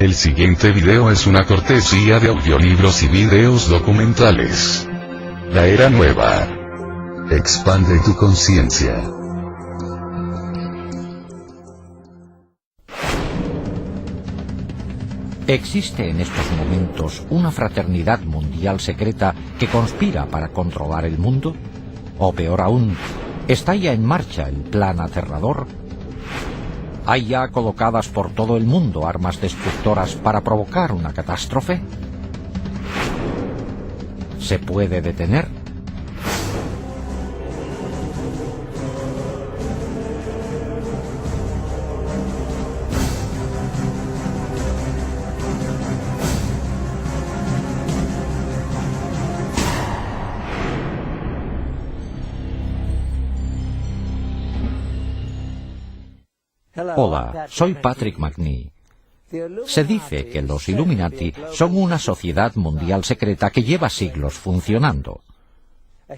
El siguiente video es una cortesía de audiolibros y videos documentales. La era nueva. Expande tu conciencia. Existe en estos momentos una fraternidad mundial secreta que conspira para controlar el mundo. O peor aún, ¿está ya en marcha el plan aterrador? ¿Hay ya colocadas por todo el mundo armas destructoras para provocar una catástrofe? ¿Se puede detener? Hola, soy Patrick McNee. Se dice que los Illuminati son una sociedad mundial secreta que lleva siglos funcionando.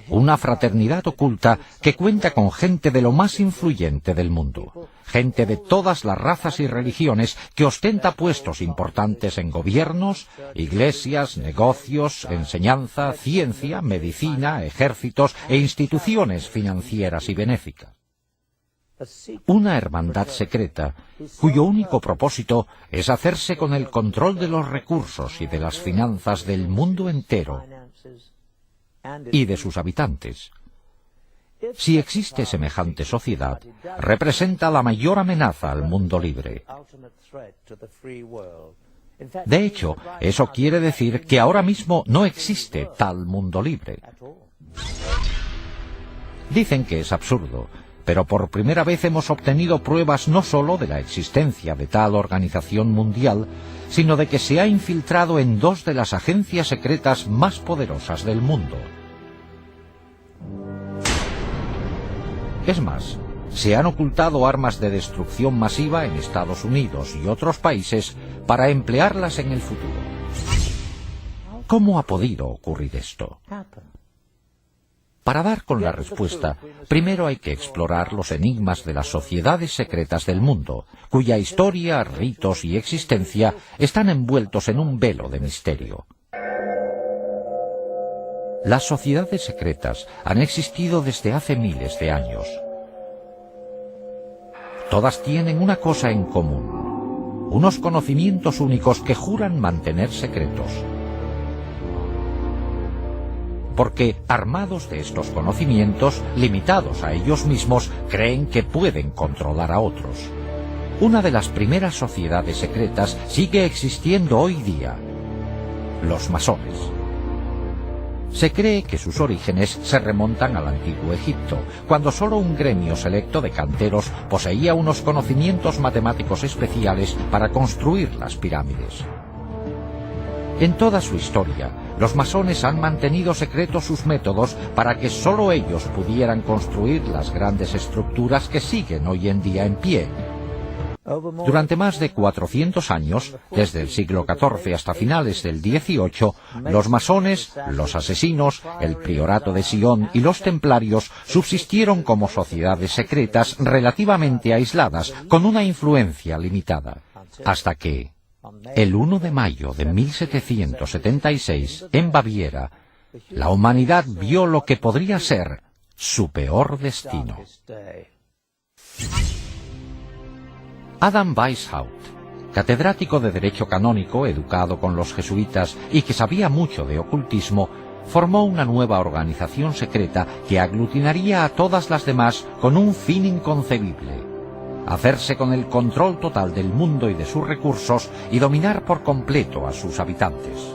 Una fraternidad oculta que cuenta con gente de lo más influyente del mundo. Gente de todas las razas y religiones que ostenta puestos importantes en gobiernos, iglesias, negocios, enseñanza, ciencia, medicina, ejércitos e instituciones financieras y benéficas. Una hermandad secreta, cuyo único propósito es hacerse con el control de los recursos y de las finanzas del mundo entero y de sus habitantes. Si existe semejante sociedad, representa la mayor amenaza al mundo libre. De hecho, eso quiere decir que ahora mismo no existe tal mundo libre. Dicen que es absurdo, pero por primera vez hemos obtenido pruebas no solo de la existencia de tal organización mundial, sino de que se ha infiltrado en dos de las agencias secretas más poderosas del mundo. Es más, se han ocultado armas de destrucción masiva en Estados Unidos y otros países para emplearlas en el futuro. ¿Cómo ha podido ocurrir esto? Para dar con la respuesta, primero hay que explorar los enigmas de las sociedades secretas del mundo, cuya historia, ritos y existencia están envueltos en un velo de misterio. Las sociedades secretas han existido desde hace miles de años. Todas tienen una cosa en común: unos conocimientos únicos que juran mantener secretos. Porque, armados de estos conocimientos, limitados a ellos mismos, creen que pueden controlar a otros. Una de las primeras sociedades secretas sigue existiendo hoy día: los masones. Se cree que sus orígenes se remontan al antiguo Egipto, cuando solo un gremio selecto de canteros poseía unos conocimientos matemáticos especiales para construir las pirámides. En toda su historia, los masones han mantenido secretos sus métodos para que solo ellos pudieran construir las grandes estructuras que siguen hoy en día en pie. Durante más de 400 años, desde el siglo XIV hasta finales del XVIII, los masones, los asesinos, el priorato de Sion y los templarios subsistieron como sociedades secretas relativamente aisladas, con una influencia limitada, hasta que, el 1 de mayo de 1776, en Baviera, la humanidad vio lo que podría ser su peor destino. Adam Weishaupt, catedrático de Derecho Canónico, educado con los jesuitas y que sabía mucho de ocultismo, formó una nueva organización secreta que aglutinaría a todas las demás con un fin inconcebible: hacerse con el control total del mundo y de sus recursos y dominar por completo a sus habitantes.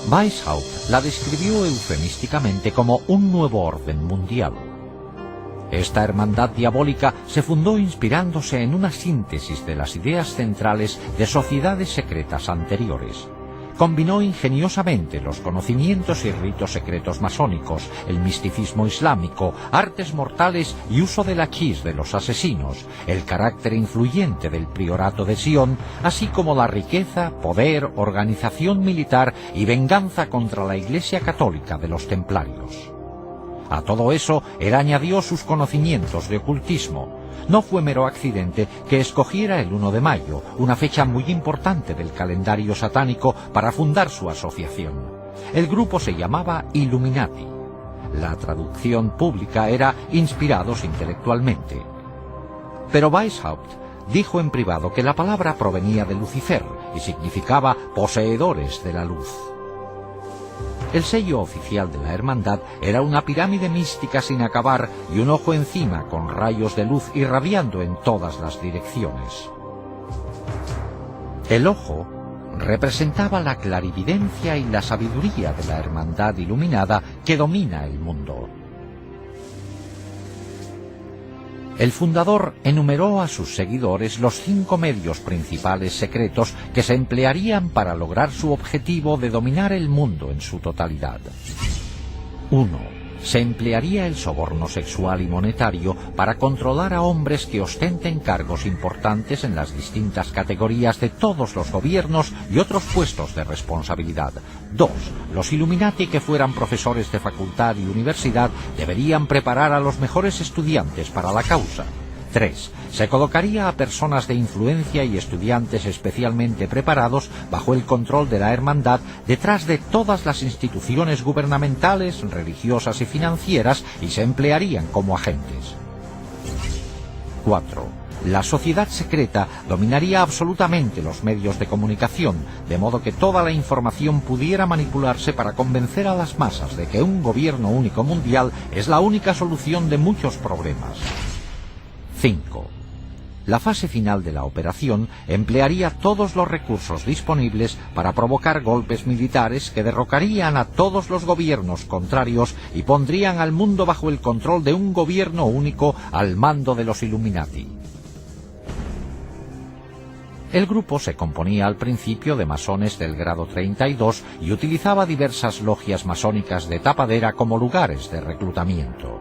Weishaupt la describió eufemísticamente como un nuevo orden mundial. Esta hermandad diabólica se fundó inspirándose en una síntesis de las ideas centrales de sociedades secretas anteriores. Combinó ingeniosamente los conocimientos y ritos secretos masónicos, el misticismo islámico, artes mortales y uso del hachís de los asesinos, el carácter influyente del priorato de Sion, así como la riqueza, poder, organización militar y venganza contra la Iglesia católica de los templarios. A todo eso, él añadió sus conocimientos de ocultismo. No fue mero accidente que escogiera el 1 de mayo, una fecha muy importante del calendario satánico, para fundar su asociación. El grupo se llamaba Illuminati. La traducción pública era inspirados intelectualmente. Pero Weishaupt dijo en privado que la palabra provenía de Lucifer y significaba poseedores de la luz. El sello oficial de la hermandad era una pirámide mística sin acabar y un ojo encima con rayos de luz irradiando en todas las direcciones. El ojo representaba la clarividencia y la sabiduría de la hermandad iluminada que domina el mundo. El fundador enumeró a sus seguidores los 5 medios principales secretos que se emplearían para lograr su objetivo de dominar el mundo en su totalidad. 1. Se emplearía el soborno sexual y monetario para controlar a hombres que ostenten cargos importantes en las distintas categorías de todos los gobiernos y otros puestos de responsabilidad. 2. Los Illuminati que fueran profesores de facultad y universidad deberían preparar a los mejores estudiantes para la causa. 3. Se colocaría a personas de influencia y estudiantes especialmente preparados bajo el control de la hermandad detrás de todas las instituciones gubernamentales, religiosas y financieras y se emplearían como agentes. 4. La sociedad secreta dominaría absolutamente los medios de comunicación, de modo que toda la información pudiera manipularse para convencer a las masas de que un gobierno único mundial es la única solución de muchos problemas. 5. La fase final de la operación emplearía todos los recursos disponibles para provocar golpes militares que derrocarían a todos los gobiernos contrarios y pondrían al mundo bajo el control de un gobierno único al mando de los Illuminati. El grupo se componía al principio de masones del grado 32 y utilizaba diversas logias masónicas de tapadera como lugares de reclutamiento.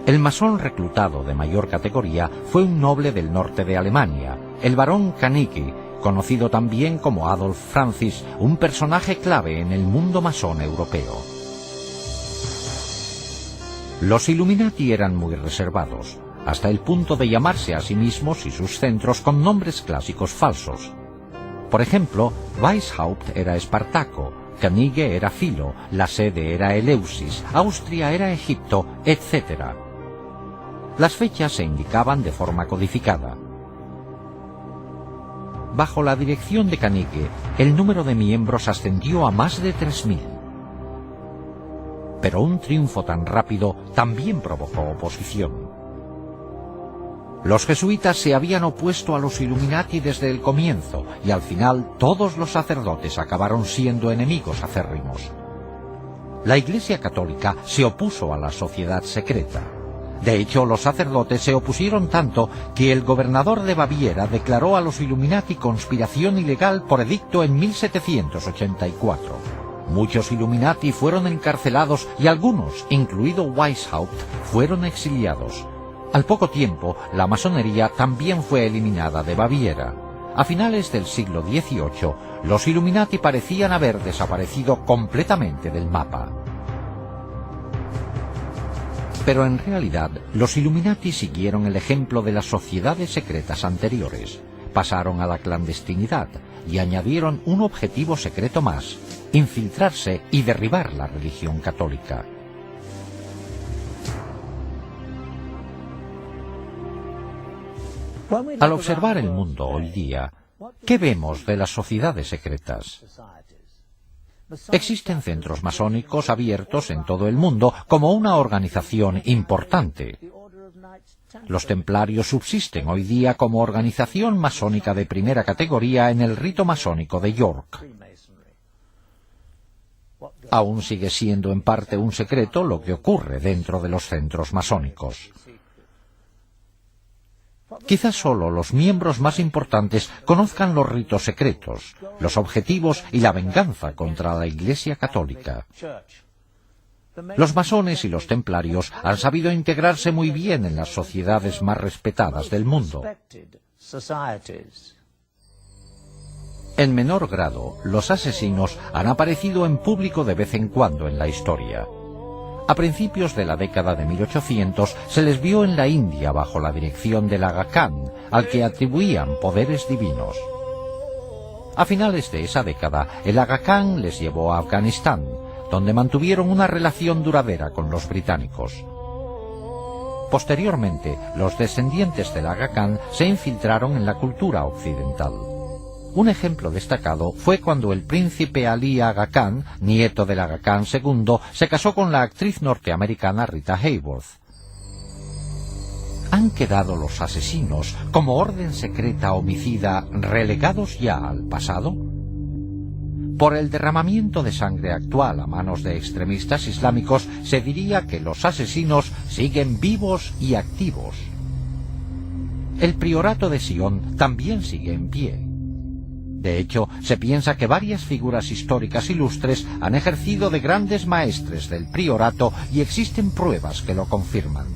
El masón reclutado de mayor categoría fue un noble del norte de Alemania, el barón Kanicki, conocido también como Adolf Francis, un personaje clave en el mundo masón europeo. Los Illuminati eran muy reservados, hasta el punto de llamarse a sí mismos y sus centros con nombres clásicos falsos. Por ejemplo, Weishaupt era Espartaco, Kanicki era Filo, la sede era Eleusis, Austria era Egipto, etc. Las fechas se indicaban de forma codificada. Bajo la dirección de Kanicki, el número de miembros ascendió a más de 3000. Pero un triunfo tan rápido también provocó oposición. Los jesuitas se habían opuesto a los Illuminati desde el comienzo y al final todos los sacerdotes acabaron siendo enemigos acérrimos. La Iglesia Católica se opuso a la sociedad secreta. De hecho, los sacerdotes se opusieron tanto que el gobernador de Baviera declaró a los Illuminati conspiración ilegal por edicto en 1784. Muchos Illuminati fueron encarcelados y algunos, incluido Weishaupt, fueron exiliados. Al poco tiempo, la masonería también fue eliminada de Baviera. A finales del siglo XVIII, los Illuminati parecían haber desaparecido completamente del mapa. Pero en realidad, los Illuminati siguieron el ejemplo de las sociedades secretas anteriores. Pasaron a la clandestinidad y añadieron un objetivo secreto más: infiltrarse y derribar la religión católica. Al observar el mundo hoy día, ¿qué vemos de las sociedades secretas? Existen centros masónicos abiertos en todo el mundo como una organización importante. Los templarios subsisten hoy día como organización masónica de primera categoría en el rito masónico de York. Aún sigue siendo en parte un secreto lo que ocurre dentro de los centros masónicos. Quizás solo los miembros más importantes conozcan los ritos secretos, los objetivos y la venganza contra la Iglesia Católica. Los masones y los templarios han sabido integrarse muy bien en las sociedades más respetadas del mundo. En menor grado, los asesinos han aparecido en público de vez en cuando en la historia. A principios de la década de 1800 se les vio en la India bajo la dirección del Aga Khan, al que atribuían poderes divinos. A finales de esa década, el Aga Khan les llevó a Afganistán, donde mantuvieron una relación duradera con los británicos. Posteriormente, los descendientes del Aga Khan se infiltraron en la cultura occidental. Un ejemplo destacado fue cuando el príncipe Ali Aga Khan, nieto del Aga Khan II, se casó con la actriz norteamericana Rita Hayworth. ¿Han quedado los asesinos, como orden secreta homicida, relegados ya al pasado? Por el derramamiento de sangre actual a manos de extremistas islámicos, se diría que los asesinos siguen vivos y activos. El priorato de Sion también sigue en pie. De hecho, se piensa que varias figuras históricas ilustres han ejercido de grandes maestres del priorato y existen pruebas que lo confirman.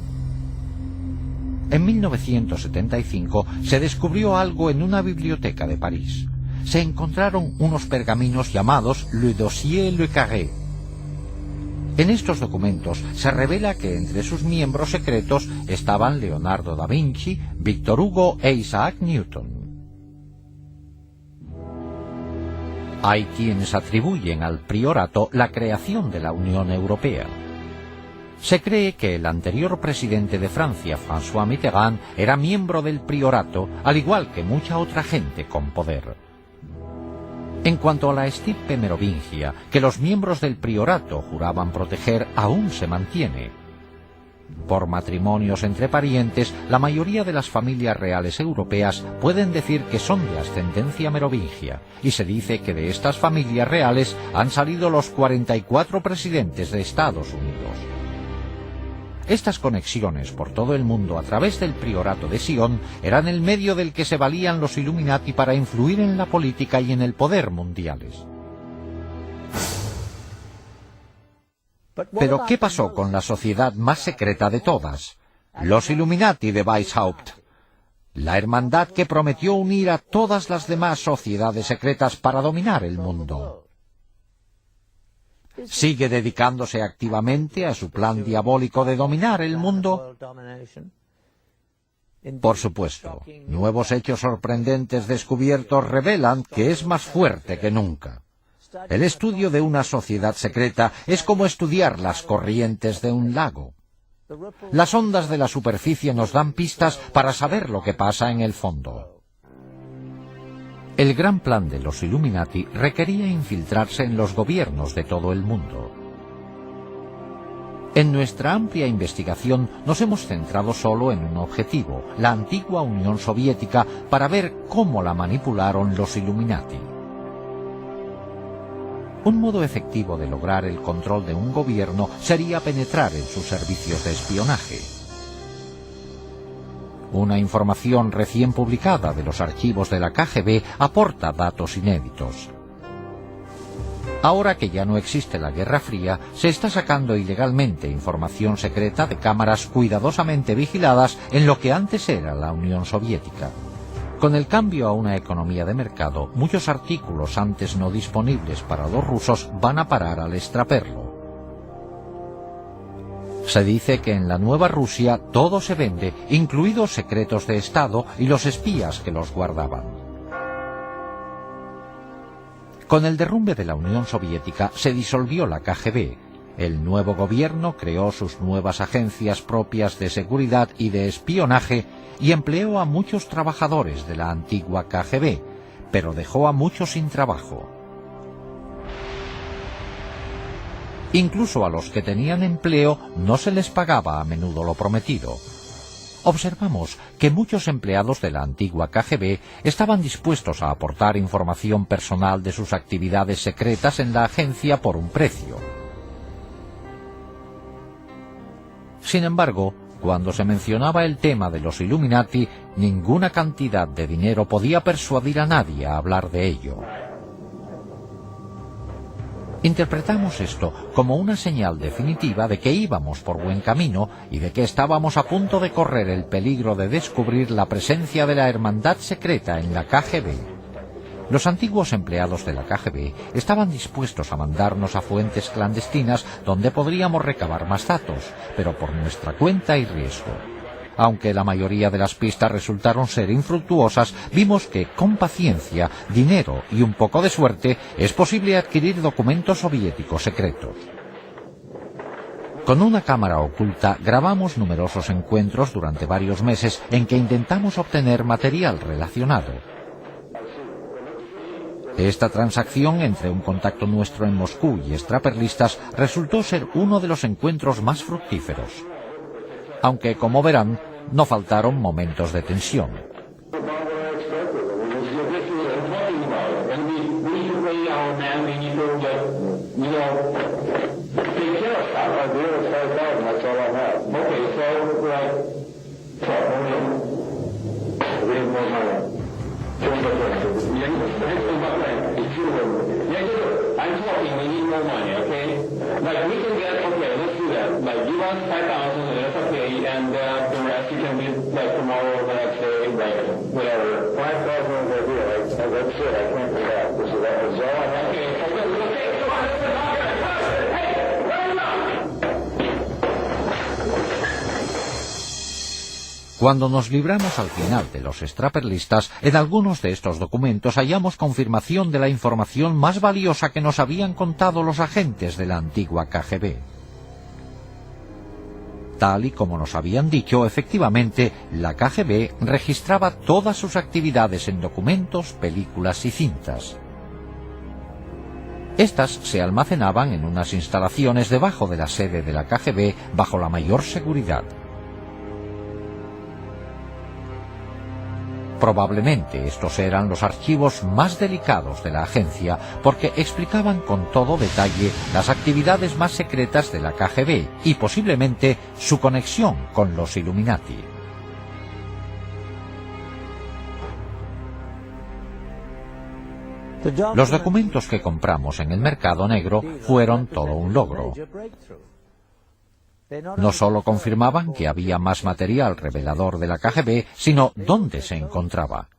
En 1975 se descubrió algo en una biblioteca de París. Se encontraron unos pergaminos llamados Le Dossier Le Carré. En estos documentos se revela que entre sus miembros secretos estaban Leonardo da Vinci, Victor Hugo e Isaac Newton. Hay quienes atribuyen al priorato la creación de la Unión Europea. Se cree que el anterior presidente de Francia, François Mitterrand, era miembro del priorato, al igual que mucha otra gente con poder. En cuanto a la estirpe merovingia, que los miembros del priorato juraban proteger, aún se mantiene. Por matrimonios entre parientes, la mayoría de las familias reales europeas pueden decir que son de ascendencia merovingia, y se dice que de estas familias reales han salido los 44 presidentes de Estados Unidos. Estas conexiones por todo el mundo a través del priorato de Sion eran el medio del que se valían los Illuminati para influir en la política y en el poder mundiales. Pero ¿qué pasó con la sociedad más secreta de todas? Los Illuminati de Weishaupt. La hermandad que prometió unir a todas las demás sociedades secretas para dominar el mundo. ¿Sigue dedicándose activamente a su plan diabólico de dominar el mundo? Por supuesto, nuevos hechos sorprendentes descubiertos revelan que es más fuerte que nunca. El estudio de una sociedad secreta es como estudiar las corrientes de un lago. Las ondas de la superficie nos dan pistas para saber lo que pasa en el fondo. El gran plan de los Illuminati requería infiltrarse en los gobiernos de todo el mundo. En nuestra amplia investigación nos hemos centrado solo en un objetivo, la antigua Unión Soviética, para ver cómo la manipularon los Illuminati. Un modo efectivo de lograr el control de un gobierno sería penetrar en sus servicios de espionaje. Una información recién publicada de los archivos de la KGB aporta datos inéditos. Ahora que ya no existe la Guerra Fría, se está sacando ilegalmente información secreta de cámaras cuidadosamente vigiladas en lo que antes era la Unión Soviética. Con el cambio a una economía de mercado, muchos artículos antes no disponibles para los rusos van a parar al extraperlo. Se dice que en la nueva Rusia todo se vende, incluidos secretos de Estado y los espías que los guardaban. Con el derrumbe de la Unión Soviética se disolvió la KGB. El nuevo gobierno creó sus nuevas agencias propias de seguridad y de espionaje y empleó a muchos trabajadores de la antigua KGB, pero dejó a muchos sin trabajo. Incluso a los que tenían empleo no se les pagaba a menudo lo prometido. Observamos que muchos empleados de la antigua KGB estaban dispuestos a aportar información personal de sus actividades secretas en la agencia por un precio. Sin embargo, cuando se mencionaba el tema de los Illuminati, ninguna cantidad de dinero podía persuadir a nadie a hablar de ello. Interpretamos esto como una señal definitiva de que íbamos por buen camino y de que estábamos a punto de correr el peligro de descubrir la presencia de la hermandad secreta en la KGB. Los antiguos empleados de la KGB estaban dispuestos a mandarnos a fuentes clandestinas donde podríamos recabar más datos, pero por nuestra cuenta y riesgo. Aunque la mayoría de las pistas resultaron ser infructuosas, vimos que con paciencia, dinero y un poco de suerte es posible adquirir documentos soviéticos secretos. Con una cámara oculta grabamos numerosos encuentros durante varios meses en que intentamos obtener material relacionado. Esta transacción entre un contacto nuestro en Moscú y extraperlistas resultó ser uno de los encuentros más fructíferos. Aunque, como verán, no faltaron momentos de tensión. Cuando nos libramos al final de los extraperlistas, en algunos de estos documentos hallamos confirmación de la información más valiosa que nos habían contado los agentes de la antigua KGB. Tal y como nos habían dicho, efectivamente, la KGB registraba todas sus actividades en documentos, películas y cintas. Estas se almacenaban en unas instalaciones debajo de la sede de la KGB bajo la mayor seguridad. Probablemente estos eran los archivos más delicados de la agencia porque explicaban con todo detalle las actividades más secretas de la KGB y posiblemente su conexión con los Illuminati. Los documentos que compramos en el mercado negro fueron todo un logro. No solo confirmaban que había más material revelador de la KGB, sino dónde se encontraba.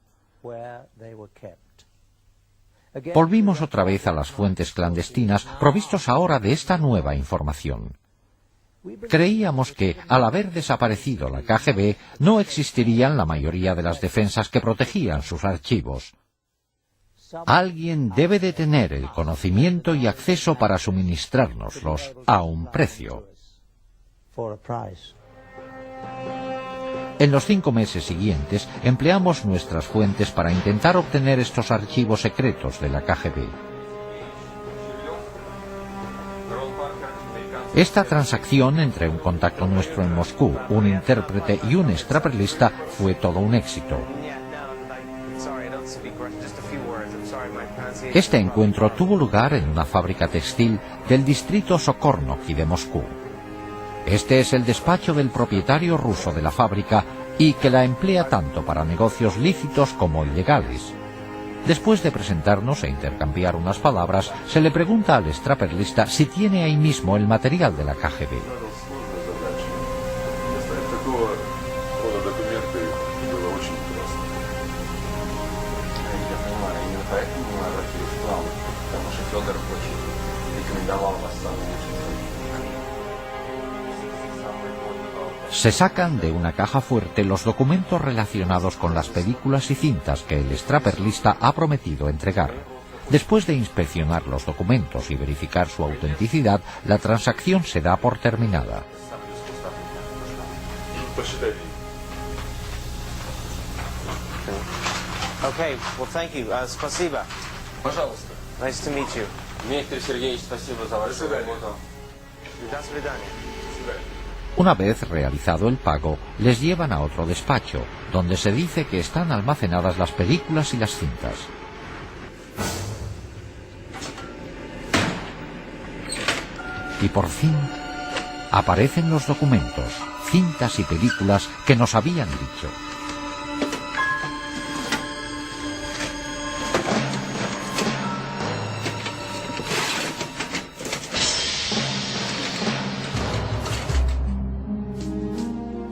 Volvimos otra vez a las fuentes clandestinas, provistos ahora de esta nueva información. Creíamos que, al haber desaparecido la KGB, no existirían la mayoría de las defensas que protegían sus archivos. Alguien debe de tener el conocimiento y acceso para suministrárnoslos a un precio. En los 5 meses siguientes empleamos nuestras fuentes para intentar obtener estos archivos secretos de la KGB. Esta transacción entre un contacto nuestro en Moscú, un intérprete y un extraperlista fue todo un éxito. Este encuentro tuvo lugar en una fábrica textil del distrito Sokornokhy de Moscú. Este es el despacho del propietario ruso de la fábrica y que la emplea tanto para negocios lícitos como ilegales. Después de presentarnos e intercambiar unas palabras, se le pregunta al extraperlista si tiene ahí mismo el material de la KGB. Se sacan de una caja fuerte los documentos relacionados con las películas y cintas que el extraperlista ha prometido entregar. Después de inspeccionar los documentos y verificar su autenticidad, la transacción se da por terminada. Okay, well, thank you. Спасибо. Пожалуйста. Nice to meet you. Дмитрий Сергеевич, спасибо за вашу работу. До свидания. Una vez realizado el pago, les llevan a otro despacho, donde se dice que están almacenadas las películas y las cintas. Y por fin, aparecen los documentos, cintas y películas que nos habían dicho.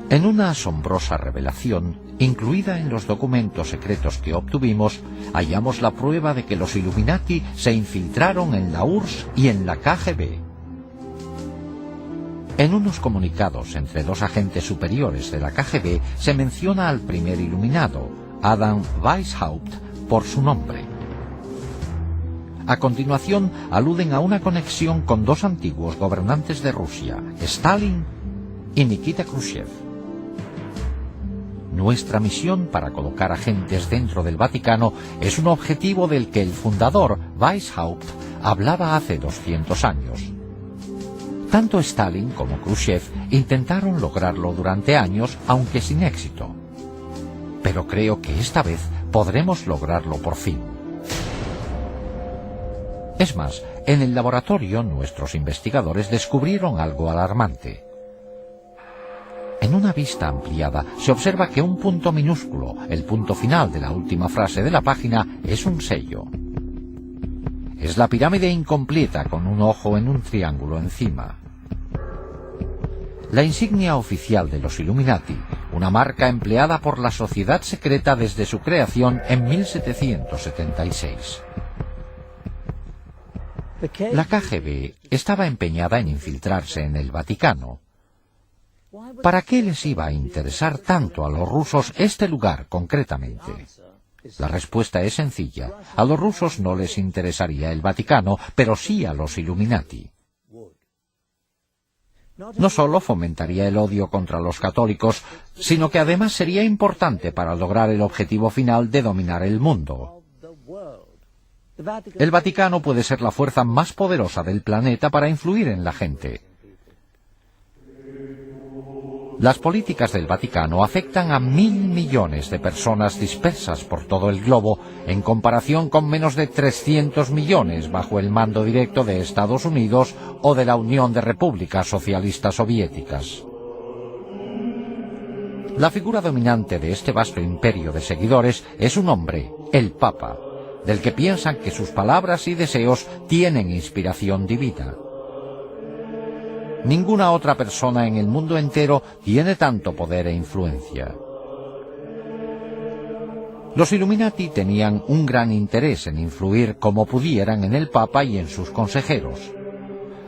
En una asombrosa revelación, incluida en los documentos secretos que obtuvimos, hallamos la prueba de que los Illuminati se infiltraron en la URSS y en la KGB. En unos comunicados entre dos agentes superiores de la KGB se menciona al primer iluminado, Adam Weishaupt, por su nombre. A continuación, aluden a una conexión con dos antiguos gobernantes de Rusia, Stalin y Nikita Khrushchev. Nuestra misión para colocar agentes dentro del Vaticano es un objetivo del que el fundador, Weishaupt, hablaba hace 200 años. Tanto Stalin como Khrushchev intentaron lograrlo durante años, aunque sin éxito. Pero creo que esta vez podremos lograrlo por fin. Es más, en el laboratorio nuestros investigadores descubrieron algo alarmante. En una vista ampliada se observa que un punto minúsculo, el punto final de la última frase de la página, es un sello. Es la pirámide incompleta con un ojo en un triángulo encima. La insignia oficial de los Illuminati, una marca empleada por la sociedad secreta desde su creación en 1776. La KGB estaba empeñada en infiltrarse en el Vaticano. ¿Para qué les iba a interesar tanto a los rusos este lugar concretamente? La respuesta es sencilla. A los rusos no les interesaría el Vaticano, pero sí a los Illuminati. No solo fomentaría el odio contra los católicos, sino que además sería importante para lograr el objetivo final de dominar el mundo. El Vaticano puede ser la fuerza más poderosa del planeta para influir en la gente. Las políticas del Vaticano afectan a 1.000 millones de personas dispersas por todo el globo, en comparación con menos de 300 millones bajo el mando directo de Estados Unidos o de la Unión de Repúblicas Socialistas Soviéticas. La figura dominante de este vasto imperio de seguidores es un hombre, el Papa, del que piensan que sus palabras y deseos tienen inspiración divina. Ninguna otra persona en el mundo entero tiene tanto poder e influencia. Los Illuminati tenían un gran interés en influir como pudieran en el Papa y en sus consejeros.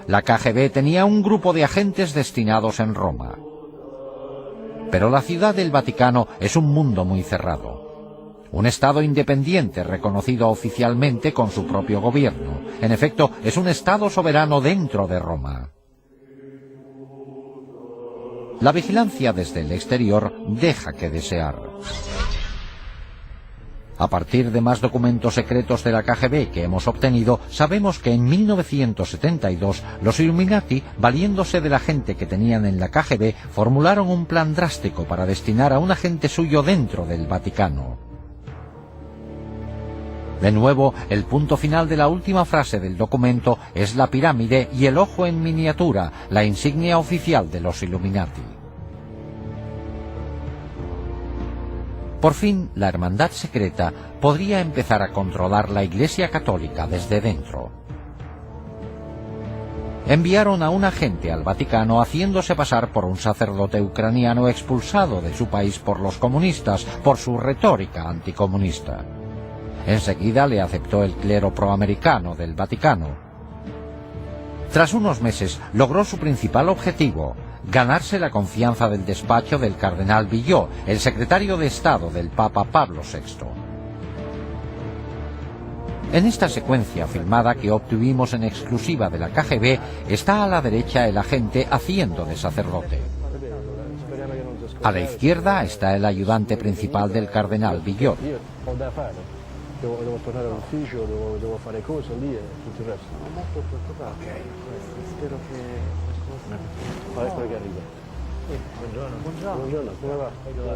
La KGB tenía un grupo de agentes destinados en Roma. Pero la ciudad del Vaticano es un mundo muy cerrado. Un estado independiente reconocido oficialmente con su propio gobierno. En efecto, es un estado soberano dentro de Roma. La vigilancia desde el exterior deja que desear. A partir de más documentos secretos de la KGB que hemos obtenido, sabemos que en 1972 los Illuminati, valiéndose de la gente que tenían en la KGB, formularon un plan drástico para destinar a un agente suyo dentro del Vaticano. De nuevo, el punto final de la última frase del documento es la pirámide y el ojo en miniatura, la insignia oficial de los Illuminati. Por fin, la hermandad secreta podría empezar a controlar la Iglesia Católica desde dentro. Enviaron a un agente al Vaticano haciéndose pasar por un sacerdote ucraniano expulsado de su país por los comunistas, por su retórica anticomunista. Enseguida le aceptó el clero proamericano del Vaticano. Tras unos meses logró su principal objetivo, ganarse la confianza del despacho del cardenal Villot, el secretario de Estado del Papa Pablo VI. En esta secuencia filmada que obtuvimos en exclusiva de la KGB, está a la derecha el agente haciendo de sacerdote. A la izquierda está el ayudante principal del cardenal Villot. Devo tornare all'ufficio, devo fare cose lì e tutto il resto. Molto preoccupato. Spero che... Ecco che arriva. Buongiorno, come va?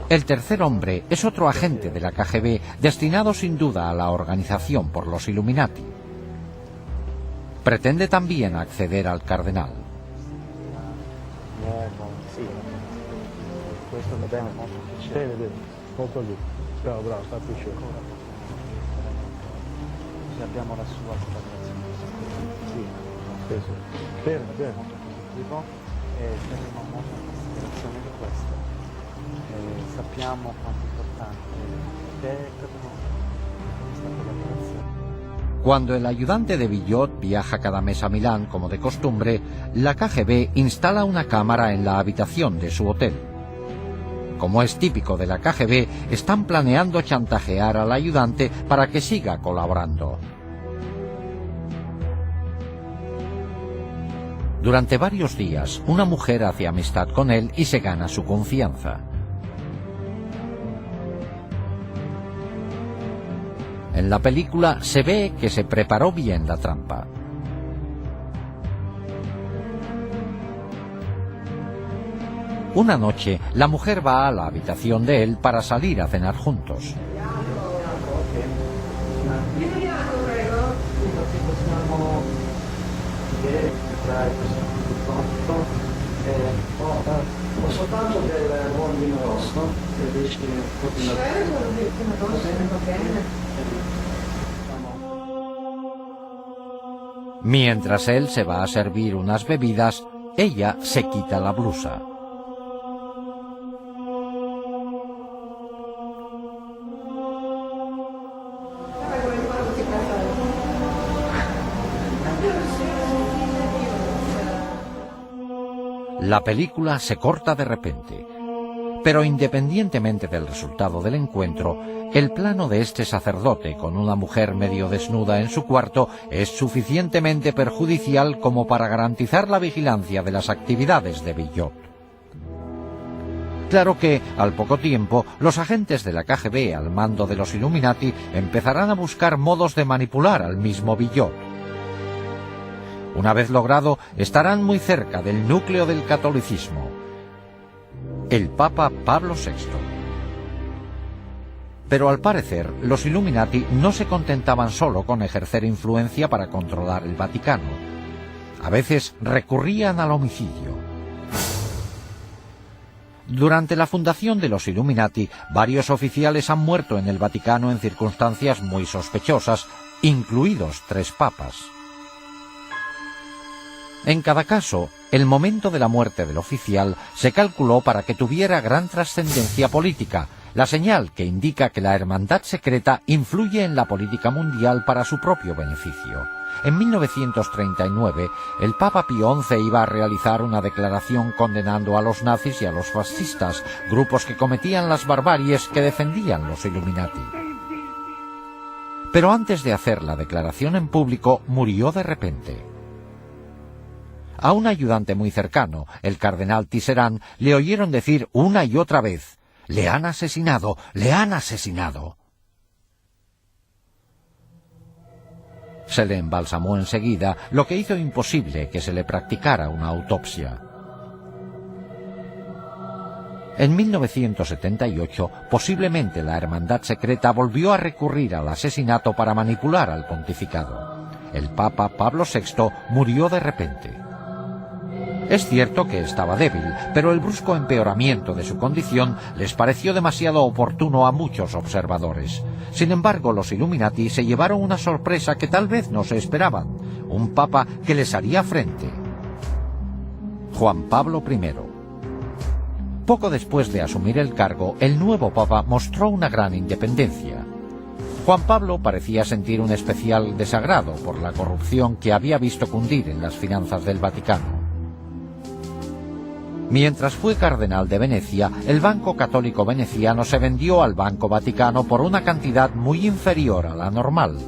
El tercer hombre es otro agente de la KGB, destinado sin duda a la organización por los Illuminati. Pretende también acceder al cardenal. Sì. Questo va bene, molto piacere. Bene, molto lì. Bravo, sta piacere. Abbiamo la sua collaborazione. Sì. Bene, bene. Molto positivo e terremo molto in considerazione di questo. Sappiamo quanto è importante perdono questa collaborazione. Cuando el ayudante de Villot viaja cada mes a Milán como de costumbre, la KGB instala una cámara en la habitación de su hotel. Como es típico de la KGB, están planeando chantajear al ayudante para que siga colaborando. Durante varios días, una mujer hace amistad con él y se gana su confianza. En la película se ve que se preparó bien la trampa. Una noche, la mujer va a la habitación de él para salir a cenar juntos. Mientras él se va a servir unas bebidas, ella se quita la blusa. La película se corta de repente, pero independientemente del resultado del encuentro, el plano de este sacerdote con una mujer medio desnuda en su cuarto es suficientemente perjudicial como para garantizar la vigilancia de las actividades de Villot. Claro que, al poco tiempo, los agentes de la KGB al mando de los Illuminati empezarán a buscar modos de manipular al mismo Villot. Una vez logrado, estarán muy cerca del núcleo del catolicismo, el Papa Pablo VI. Pero al parecer, los Illuminati no se contentaban solo con ejercer influencia para controlar el Vaticano. A veces recurrían al homicidio. Durante la fundación de los Illuminati, varios oficiales han muerto en el Vaticano en circunstancias muy sospechosas, incluidos 3 papas. En cada caso, el momento de la muerte del oficial se calculó para que tuviera gran trascendencia política, la señal que indica que la hermandad secreta influye en la política mundial para su propio beneficio. En 1939, el Papa Pío XI iba a realizar una declaración condenando a los nazis y a los fascistas, grupos que cometían las barbaries que defendían los Illuminati. Pero antes de hacer la declaración en público, murió de repente. A un ayudante muy cercano, el cardenal Tisserand, le oyeron decir una y otra vez: «¡Le han asesinado! ¡Le han asesinado!». Se le embalsamó enseguida, lo que hizo imposible que se le practicara una autopsia. En 1978, posiblemente la hermandad secreta volvió a recurrir al asesinato para manipular al pontificado. El Papa Pablo VI murió de repente. Es cierto que estaba débil, pero el brusco empeoramiento de su condición les pareció demasiado oportuno a muchos observadores. Sin embargo, los Illuminati se llevaron una sorpresa que tal vez no se esperaban: un papa que les haría frente. Juan Pablo I. Poco después de asumir el cargo, el nuevo papa mostró una gran independencia. Juan Pablo parecía sentir un especial desagrado por la corrupción que había visto cundir en las finanzas del Vaticano. Mientras fue cardenal de Venecia, el Banco Católico Veneciano se vendió al Banco Vaticano por una cantidad muy inferior a la normal.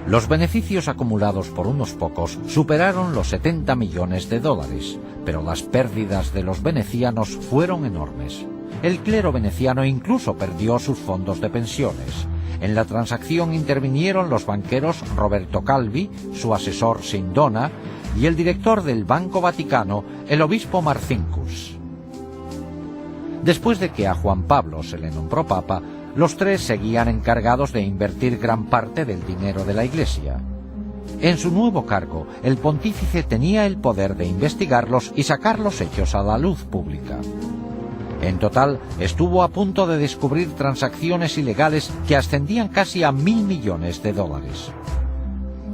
Los beneficios acumulados por unos pocos superaron los 70 millones de dólares, pero las pérdidas de los venecianos fueron enormes. El clero veneciano incluso perdió sus fondos de pensiones. En la transacción intervinieron los banqueros Roberto Calvi, su asesor Sindona, y el director del Banco Vaticano, el obispo Marcinkus. Después de que a Juan Pablo se le nombró papa, los 3 seguían encargados de invertir gran parte del dinero de la Iglesia. En su nuevo cargo, el pontífice tenía el poder de investigarlos y sacar los hechos a la luz pública. En total, estuvo a punto de descubrir transacciones ilegales que ascendían casi a 1.000 millones de dólares.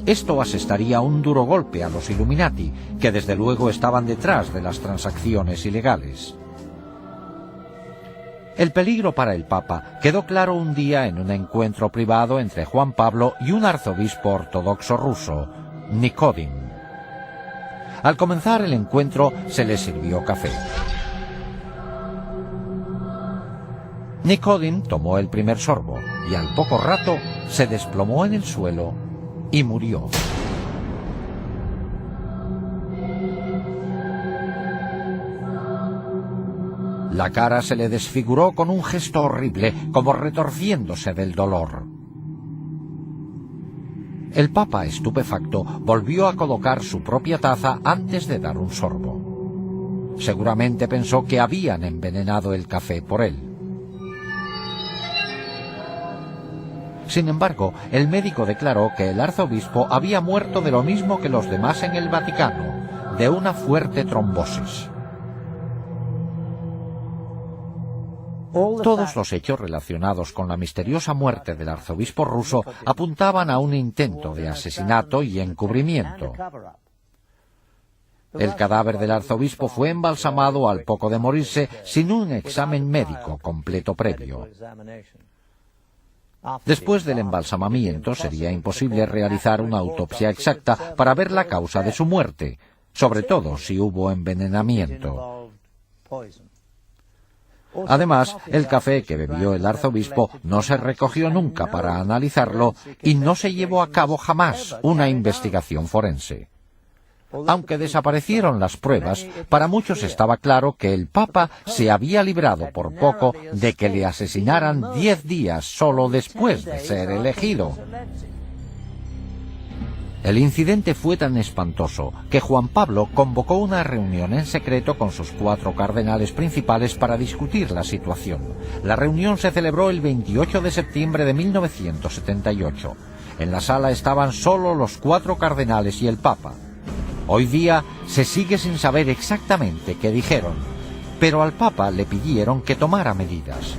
Esto asestaría un duro golpe a los Illuminati, que desde luego estaban detrás de las transacciones ilegales. El peligro para el Papa quedó claro un día en un encuentro privado entre Juan Pablo y un arzobispo ortodoxo ruso, Nikodym. Al comenzar el encuentro se le sirvió café. Nikodym tomó el primer sorbo y al poco rato se desplomó en el suelo y murió. La cara se le desfiguró con un gesto horrible, como retorciéndose del dolor. El Papa, estupefacto, volvió a colocar su propia taza antes de dar un sorbo. Seguramente pensó que habían envenenado el café por él. Sin embargo, el médico declaró que el arzobispo había muerto de lo mismo que los demás en el Vaticano, de una fuerte trombosis. Todos los hechos relacionados con la misteriosa muerte del arzobispo ruso apuntaban a un intento de asesinato y encubrimiento. El cadáver del arzobispo fue embalsamado al poco de morirse sin un examen médico completo previo. Después del embalsamamiento sería imposible realizar una autopsia exacta para ver la causa de su muerte, sobre todo si hubo envenenamiento. Además, el café que bebió el arzobispo no se recogió nunca para analizarlo y no se llevó a cabo jamás una investigación forense. Aunque desaparecieron las pruebas, para muchos estaba claro que el Papa se había librado por poco de que le asesinaran 10 días solo después de ser elegido. El incidente fue tan espantoso que Juan Pablo convocó una reunión en secreto con sus 4 cardenales principales para discutir la situación. La reunión se celebró el 28 de septiembre de 1978. En la sala estaban solo los 4 cardenales y el Papa. Hoy día se sigue sin saber exactamente qué dijeron, pero al Papa le pidieron que tomara medidas.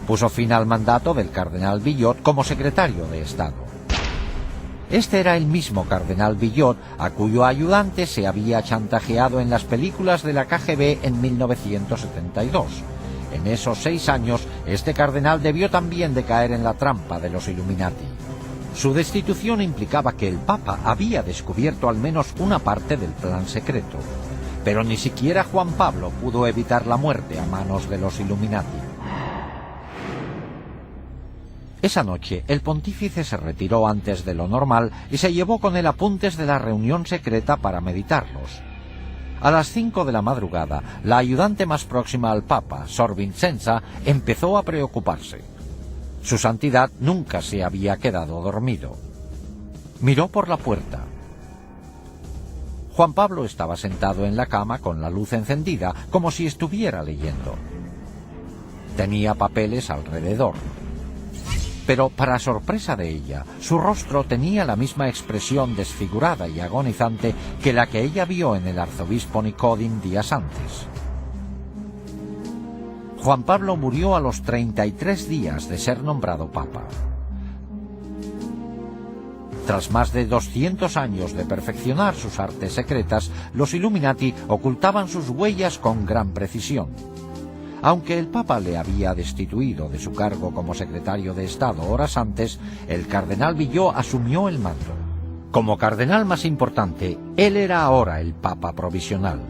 Puso fin al mandato del cardenal Villot como secretario de Estado. Este era el mismo cardenal Villot a cuyo ayudante se había chantajeado en las películas de la KGB en 1972. En esos 6 años, este cardenal debió también de caer en la trampa de los Illuminati. Su destitución implicaba que el Papa había descubierto al menos una parte del plan secreto. Pero ni siquiera Juan Pablo pudo evitar la muerte a manos de los Illuminati. Esa noche, el pontífice se retiró antes de lo normal y se llevó con él apuntes de la reunión secreta para meditarlos. A las 5 de la madrugada, la ayudante más próxima al Papa, Sor Vincenza, empezó a preocuparse. Su santidad nunca se había quedado dormido. Miró por la puerta. Juan Pablo estaba sentado en la cama con la luz encendida, como si estuviera leyendo. Tenía papeles alrededor. Pero, para sorpresa de ella, su rostro tenía la misma expresión desfigurada y agonizante que la que ella vio en el arzobispo Nikodym días antes. Juan Pablo murió a los 33 días de ser nombrado Papa. Tras más de 200 años de perfeccionar sus artes secretas, los Illuminati ocultaban sus huellas con gran precisión. Aunque el Papa le había destituido de su cargo como secretario de Estado horas antes, el cardenal Villot asumió el mando. Como cardenal más importante, él era ahora el Papa provisional.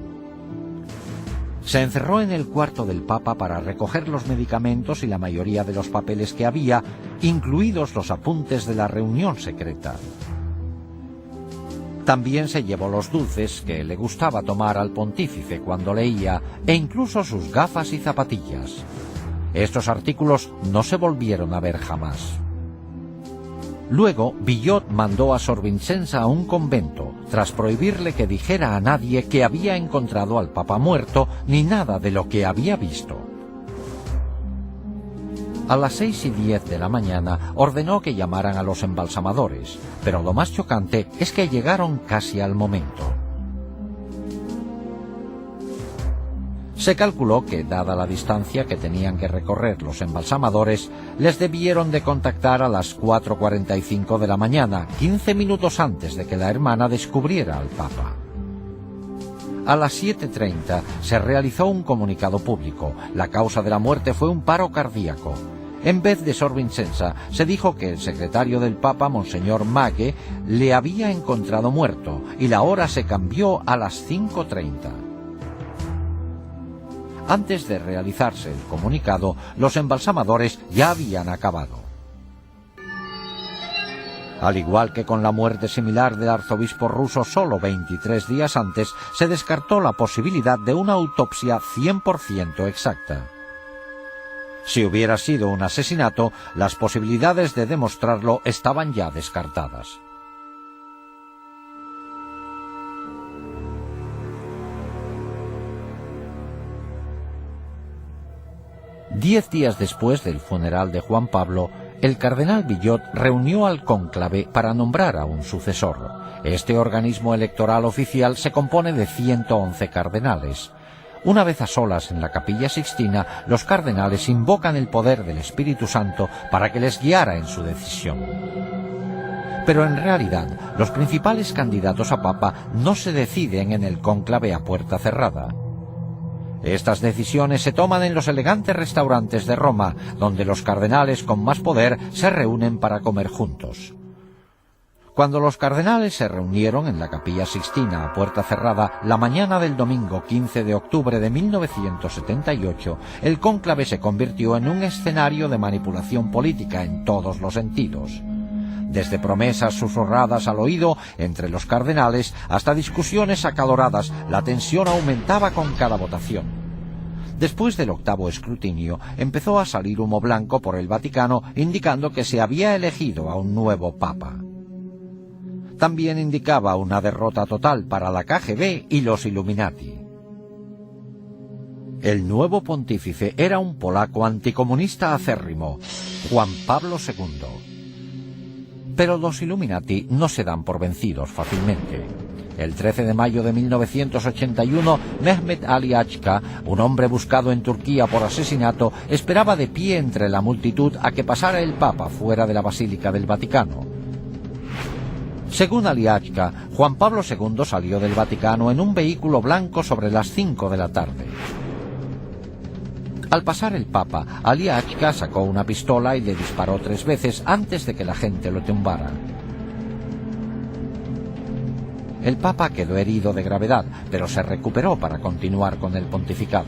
Se encerró en el cuarto del Papa para recoger los medicamentos y la mayoría de los papeles que había, incluidos los apuntes de la reunión secreta. También se llevó los dulces que le gustaba tomar al pontífice cuando leía, e incluso sus gafas y zapatillas. Estos artículos no se volvieron a ver jamás. Luego, Villot mandó a Sor Vincenza a un convento, tras prohibirle que dijera a nadie que había encontrado al Papa muerto, ni nada de lo que había visto. A las 6:10 de la mañana ordenó que llamaran a los embalsamadores, pero lo más chocante es que llegaron casi al momento. Se calculó que, dada la distancia que tenían que recorrer los embalsamadores, les debieron de contactar a las 4:45 de la mañana, 15 minutos antes de que la hermana descubriera al Papa. A las 7:30 se realizó un comunicado público. La causa de la muerte fue un paro cardíaco. En vez de Sor Vincenza, se dijo que el secretario del Papa, Monseñor Maghe, le había encontrado muerto, y la hora se cambió a las 5:30. Antes de realizarse el comunicado, los embalsamadores ya habían acabado. Al igual que con la muerte similar del arzobispo ruso solo 23 días antes, se descartó la posibilidad de una autopsia 100% exacta. Si hubiera sido un asesinato, las posibilidades de demostrarlo estaban ya descartadas. Diez días después del funeral de Juan Pablo, el cardenal Billot reunió al cónclave para nombrar a un sucesor. Este organismo electoral oficial se compone de 111 cardenales. Una vez a solas en la Capilla Sixtina, los cardenales invocan el poder del Espíritu Santo para que les guiara en su decisión. Pero en realidad, los principales candidatos a papa no se deciden en el cónclave a puerta cerrada. Estas decisiones se toman en los elegantes restaurantes de Roma, donde los cardenales con más poder se reúnen para comer juntos. Cuando los cardenales se reunieron en la Capilla Sixtina a puerta cerrada la mañana del domingo 15 de octubre de 1978, el cónclave se convirtió en un escenario de manipulación política en todos los sentidos. Desde promesas susurradas al oído entre los cardenales hasta discusiones acaloradas, la tensión aumentaba con cada votación. Después del octavo escrutinio, empezó a salir humo blanco por el Vaticano indicando que se había elegido a un nuevo papa. También indicaba una derrota total para la KGB y los Illuminati. El nuevo pontífice era un polaco anticomunista acérrimo, Juan Pablo II. Pero los Illuminati no se dan por vencidos fácilmente. El 13 de mayo de 1981, Mehmet Ali Achka, un hombre buscado en Turquía por asesinato, esperaba de pie entre la multitud a que pasara el Papa fuera de la Basílica del Vaticano. Según Ali Achka, Juan Pablo II salió del Vaticano en un vehículo blanco sobre las 5 de la tarde. Al pasar el Papa, Ali Achka sacó una pistola y le disparó 3 veces antes de que la gente lo tumbara. El Papa quedó herido de gravedad, pero se recuperó para continuar con el pontificado.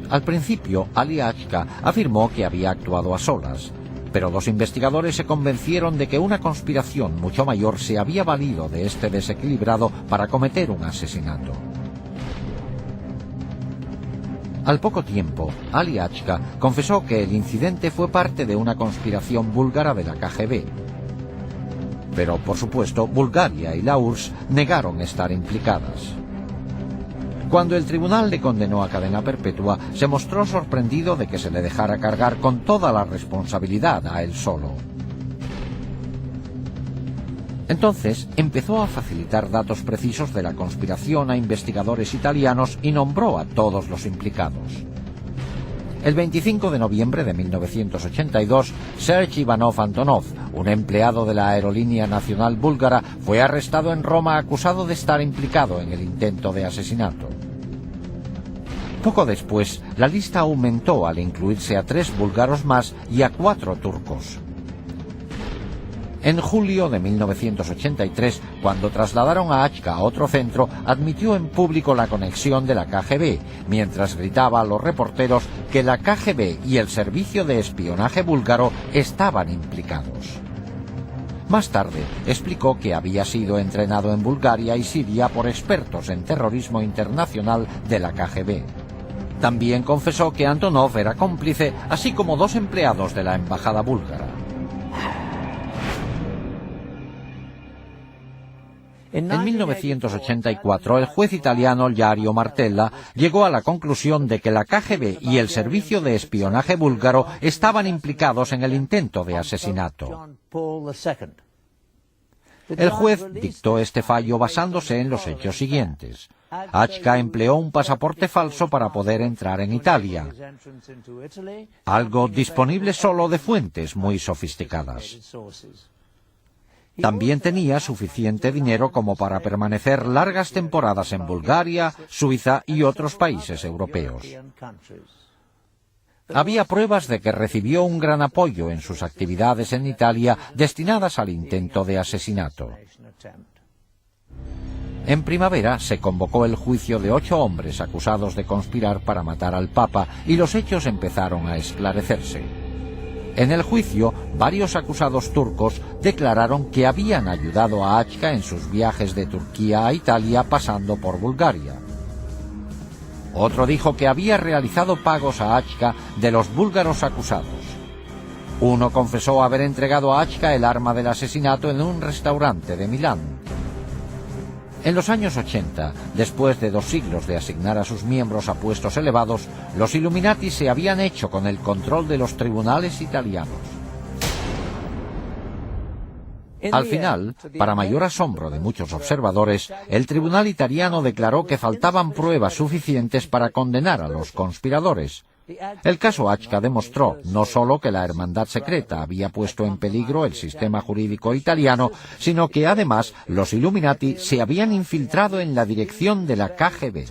Al principio, Ali Achka afirmó que había actuado a solas, pero los investigadores se convencieron de que una conspiración mucho mayor se había valido de este desequilibrado para cometer un asesinato. Al poco tiempo, Ali Achka confesó que el incidente fue parte de una conspiración búlgara de la KGB. Pero, por supuesto, Bulgaria y la URSS negaron estar implicadas. Cuando el tribunal le condenó a cadena perpetua, se mostró sorprendido de que se le dejara cargar con toda la responsabilidad a él solo. Entonces empezó a facilitar datos precisos de la conspiración a investigadores italianos y nombró a todos los implicados. El 25 de noviembre de 1982, Serge Ivanov Antonov, un empleado de la Aerolínea Nacional Búlgara, fue arrestado en Roma acusado de estar implicado en el intento de asesinato. Poco después, la lista aumentó al incluirse a 3 búlgaros más y a 4 turcos. En julio de 1983, cuando trasladaron a Achka a otro centro, admitió en público la conexión de la KGB, mientras gritaba a los reporteros que la KGB y el servicio de espionaje búlgaro estaban implicados. Más tarde, explicó que había sido entrenado en Bulgaria y Siria por expertos en terrorismo internacional de la KGB. También confesó que Antonov era cómplice, así como 2 empleados de la embajada búlgara. En 1984, el juez italiano Lario Martella llegó a la conclusión de que la KGB y el servicio de espionaje búlgaro estaban implicados en el intento de asesinato. El juez dictó este fallo basándose en los hechos siguientes. Achka empleó un pasaporte falso para poder entrar en Italia, algo disponible solo de fuentes muy sofisticadas. También tenía suficiente dinero como para permanecer largas temporadas en Bulgaria, Suiza y otros países europeos. Había pruebas de que recibió un gran apoyo en sus actividades en Italia destinadas al intento de asesinato. En primavera se convocó el juicio de 8 hombres acusados de conspirar para matar al Papa y los hechos empezaron a esclarecerse. En el juicio, varios acusados turcos declararon que habían ayudado a Achka en sus viajes de Turquía a Italia pasando por Bulgaria. Otro dijo que había realizado pagos a Achka de los búlgaros acusados. Uno confesó haber entregado a Achka el arma del asesinato en un restaurante de Milán. En los años 80, después de 2 siglos de asignar a sus miembros a puestos elevados, los Illuminati se habían hecho con el control de los tribunales italianos. Al final, para mayor asombro de muchos observadores, el tribunal italiano declaró que faltaban pruebas suficientes para condenar a los conspiradores. El caso Achka demostró no solo que la hermandad secreta había puesto en peligro el sistema jurídico italiano, sino que además los Illuminati se habían infiltrado en la dirección de la KGB.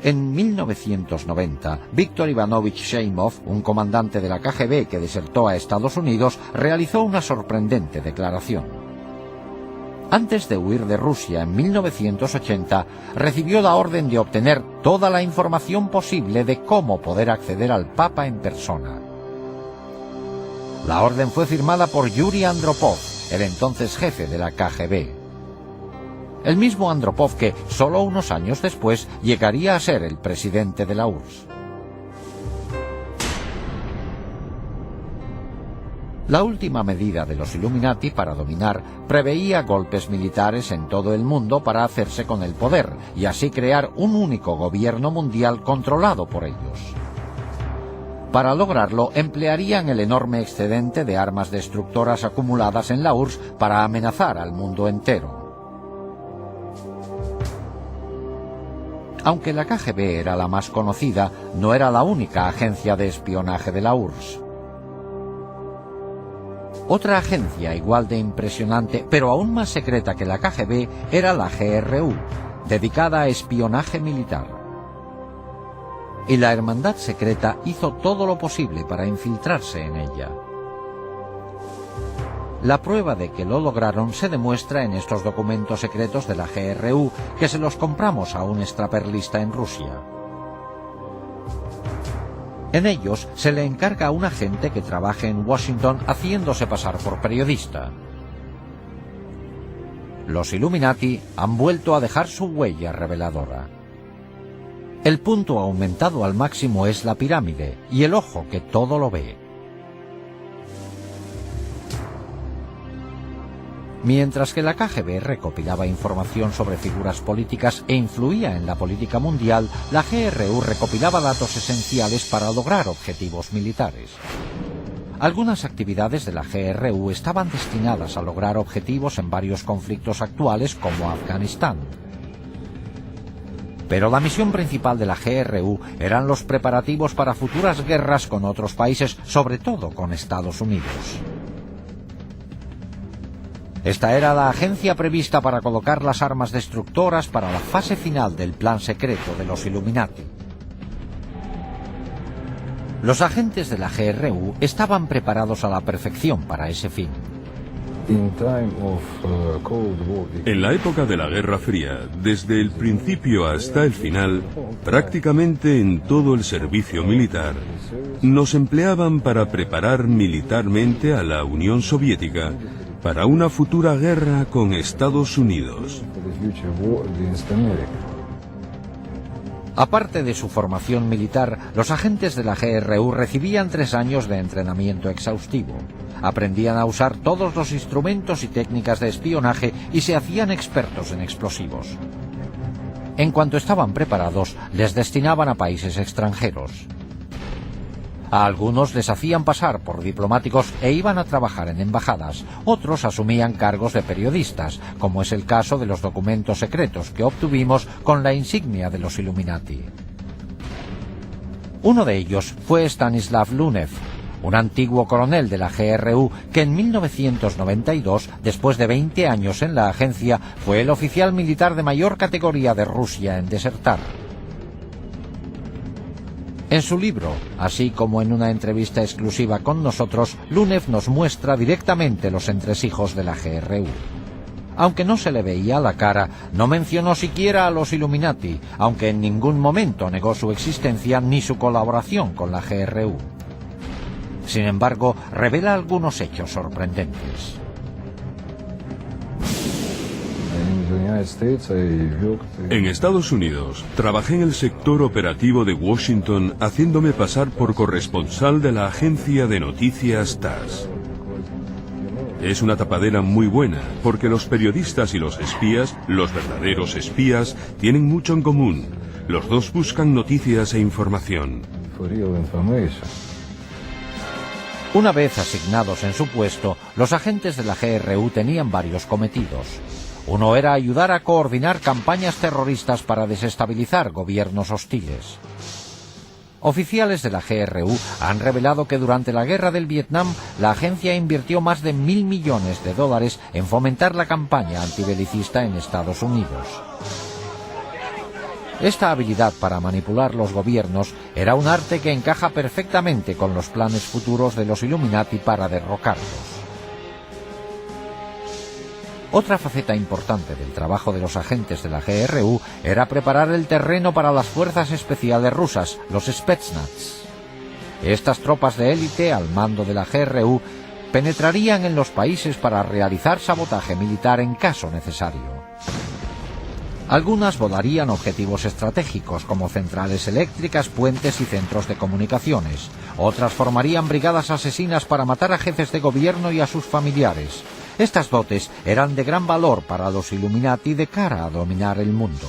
En 1990, Víctor Ivanovich Sheimov, un comandante de la KGB que desertó a Estados Unidos, realizó una sorprendente declaración. Antes de huir de Rusia en 1980, recibió la orden de obtener toda la información posible de cómo poder acceder al Papa en persona. La orden fue firmada por Yuri Andropov, el entonces jefe de la KGB. El mismo Andropov que, solo unos años después, llegaría a ser el presidente de la URSS. La última medida de los Illuminati para dominar preveía golpes militares en todo el mundo para hacerse con el poder y así crear un único gobierno mundial controlado por ellos. Para lograrlo, emplearían el enorme excedente de armas destructoras acumuladas en la URSS para amenazar al mundo entero. Aunque la KGB era la más conocida, no era la única agencia de espionaje de la URSS. Otra agencia igual de impresionante, pero aún más secreta que la KGB, era la GRU, dedicada a espionaje militar. Y la hermandad secreta hizo todo lo posible para infiltrarse en ella. La prueba de que lo lograron se demuestra en estos documentos secretos de la GRU, que se los compramos a un extraperlista en Rusia. En ellos se le encarga a un agente que trabaje en Washington haciéndose pasar por periodista. Los Illuminati han vuelto a dejar su huella reveladora. El punto aumentado al máximo es la pirámide y el ojo que todo lo ve. Mientras que la KGB recopilaba información sobre figuras políticas e influía en la política mundial, la GRU recopilaba datos esenciales para lograr objetivos militares. Algunas actividades de la GRU estaban destinadas a lograr objetivos en varios conflictos actuales como Afganistán. Pero la misión principal de la GRU eran los preparativos para futuras guerras con otros países, sobre todo con Estados Unidos. Esta era la agencia prevista para colocar las armas destructoras para la fase final del plan secreto de los Illuminati. Los agentes de la GRU estaban preparados a la perfección para ese fin. En la época de la Guerra Fría, desde el principio hasta el final, prácticamente en todo el servicio militar, nos empleaban para preparar militarmente a la Unión Soviética para una futura guerra con Estados Unidos. Aparte de su formación militar, los agentes de la GRU recibían 3 años de entrenamiento exhaustivo. Aprendían a usar todos los instrumentos y técnicas de espionaje y se hacían expertos en explosivos. En cuanto estaban preparados, les destinaban a países extranjeros. A algunos les hacían pasar por diplomáticos e iban a trabajar en embajadas. Otros asumían cargos de periodistas, como es el caso de los documentos secretos que obtuvimos con la insignia de los Illuminati. Uno de ellos fue Stanislav Lunev, un antiguo coronel de la GRU que en 1992, después de 20 años en la agencia, fue el oficial militar de mayor categoría de Rusia en desertar. En su libro, así como en una entrevista exclusiva con nosotros, Lunev nos muestra directamente los entresijos de la GRU. Aunque no se le veía la cara, no mencionó siquiera a los Illuminati, aunque en ningún momento negó su existencia ni su colaboración con la GRU. Sin embargo, revela algunos hechos sorprendentes. En Estados Unidos, trabajé en el sector operativo de Washington haciéndome pasar por corresponsal de la agencia de noticias TASS. Es una tapadera muy buena, porque los periodistas y los espías, los verdaderos espías, tienen mucho en común. Los dos buscan noticias e información. Una vez asignados en su puesto, los agentes de la GRU tenían varios cometidos. Uno era ayudar a coordinar campañas terroristas para desestabilizar gobiernos hostiles. Oficiales de la GRU han revelado que durante la guerra del Vietnam, la agencia invirtió más de $1.000 millones en fomentar la campaña antibelicista en Estados Unidos. Esta habilidad para manipular los gobiernos era un arte que encaja perfectamente con los planes futuros de los Illuminati para derrocarlos. Otra faceta importante del trabajo de los agentes de la GRU era preparar el terreno para las fuerzas especiales rusas, los Spetsnaz. Estas tropas de élite al mando de la GRU penetrarían en los países para realizar sabotaje militar en caso necesario. Algunas volarían objetivos estratégicos como centrales eléctricas, puentes y centros de comunicaciones. Otras formarían brigadas asesinas para matar a jefes de gobierno y a sus familiares. Estas dotes eran de gran valor para los Illuminati de cara a dominar el mundo.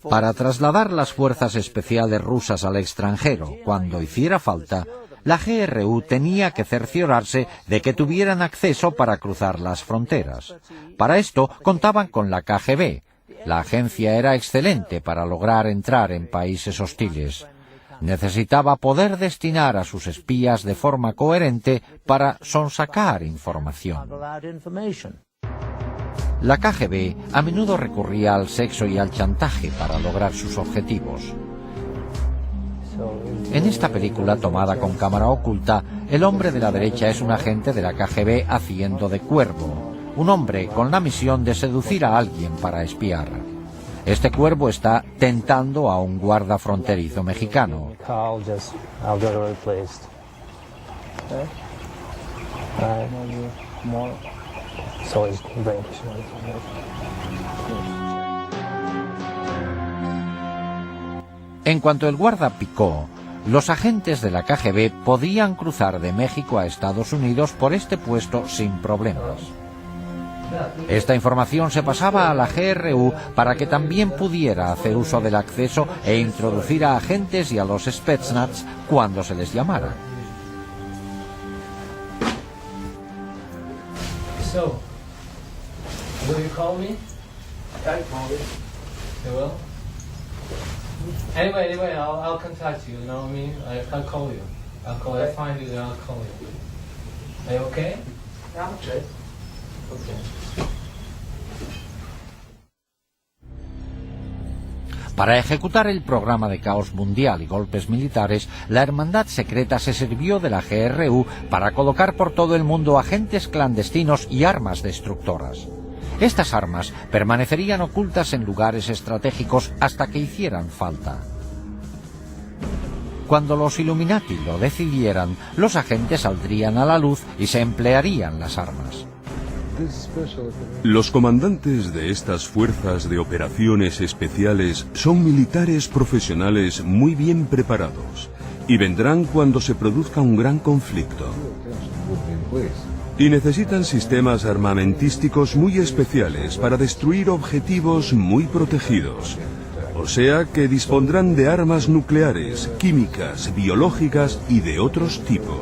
Para trasladar las fuerzas especiales rusas al extranjero cuando hiciera falta, la GRU tenía que cerciorarse de que tuvieran acceso para cruzar las fronteras. Para esto contaban con la KGB. La agencia era excelente para lograr entrar en países hostiles. Necesitaba poder destinar a sus espías de forma coherente para sonsacar información. La KGB a menudo recurría al sexo y al chantaje para lograr sus objetivos. En esta película tomada con cámara oculta, el hombre de la derecha es un agente de la KGB haciendo de cuervo, un hombre con la misión de seducir a alguien para espiar. Este cuervo está tentando a un guarda fronterizo mexicano. En cuanto el guarda picó, los agentes de la KGB podían cruzar de México a Estados Unidos por este puesto sin problemas. Esta información se pasaba a la GRU para que también pudiera hacer uso del acceso e introducir a agentes y a los Spetsnaz cuando se les llamara. So, will you call me? You will? Anyway, I'll contact you, you know what I mean? I'll call you. I'll find you, then I'll call you. Are you okay? Yeah, I'm okay. Para ejecutar el programa de caos mundial y golpes militares, la Hermandad Secreta se sirvió de la GRU para colocar por todo el mundo agentes clandestinos y armas destructoras. Estas armas permanecerían ocultas en lugares estratégicos hasta que hicieran falta. Cuando los Illuminati lo decidieran, los agentes saldrían a la luz y se emplearían las armas. Los comandantes de estas fuerzas de operaciones especiales son militares profesionales muy bien preparados y vendrán cuando se produzca un gran conflicto. Y necesitan sistemas armamentísticos muy especiales para destruir objetivos muy protegidos. O sea que dispondrán de armas nucleares, químicas, biológicas y de otros tipos.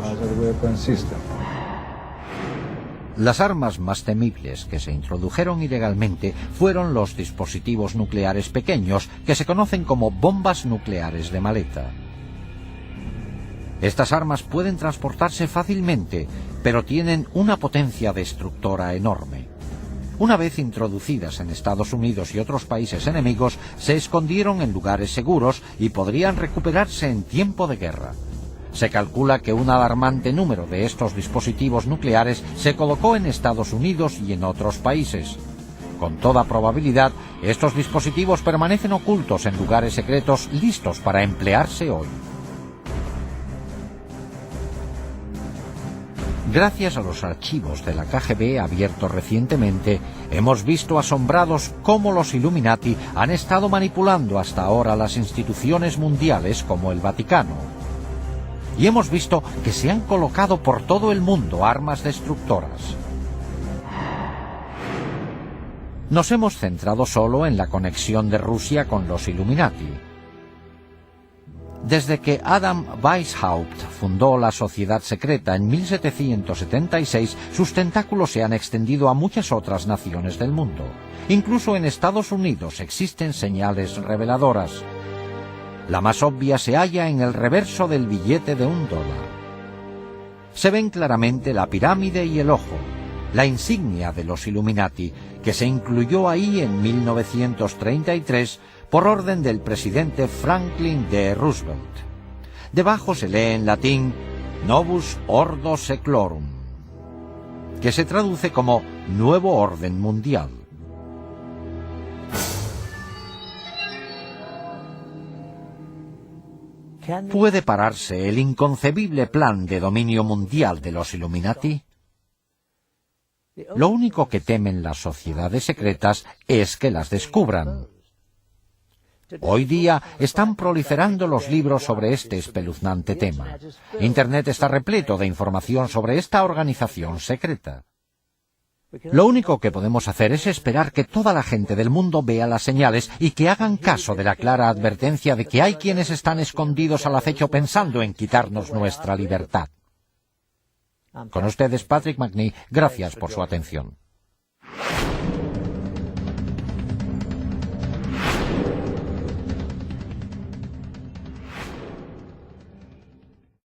Las armas más temibles que se introdujeron ilegalmente fueron los dispositivos nucleares pequeños, que se conocen como bombas nucleares de maleta. Estas armas pueden transportarse fácilmente, pero tienen una potencia destructora enorme. Una vez introducidas en Estados Unidos y otros países enemigos, se escondieron en lugares seguros y podrían recuperarse en tiempo de guerra. Se calcula que un alarmante número de estos dispositivos nucleares se colocó en Estados Unidos y en otros países. Con toda probabilidad, estos dispositivos permanecen ocultos en lugares secretos listos para emplearse hoy. Gracias a los archivos de la KGB abiertos recientemente, hemos visto asombrados cómo los Illuminati han estado manipulando hasta ahora las instituciones mundiales como el Vaticano. Y hemos visto que se han colocado por todo el mundo armas destructoras. Nos hemos centrado solo en la conexión de Rusia con los Illuminati. Desde que Adam Weishaupt fundó la Sociedad Secreta en 1776, sus tentáculos se han extendido a muchas otras naciones del mundo. Incluso en Estados Unidos existen señales reveladoras. La más obvia se halla en el reverso del billete de $1. Se ven claramente la pirámide y el ojo, la insignia de los Illuminati, que se incluyó ahí en 1933 por orden del presidente Franklin D. Roosevelt. Debajo se lee en latín Novus Ordo Seclorum, que se traduce como Nuevo Orden Mundial. ¿Puede pararse el inconcebible plan de dominio mundial de los Illuminati? Lo único que temen las sociedades secretas es que las descubran. Hoy día están proliferando los libros sobre este espeluznante tema. Internet está repleto de información sobre esta organización secreta. Lo único que podemos hacer es esperar que toda la gente del mundo vea las señales y que hagan caso de la clara advertencia de que hay quienes están escondidos al acecho pensando en quitarnos nuestra libertad. Con ustedes, Patrick Macnee, gracias por su atención.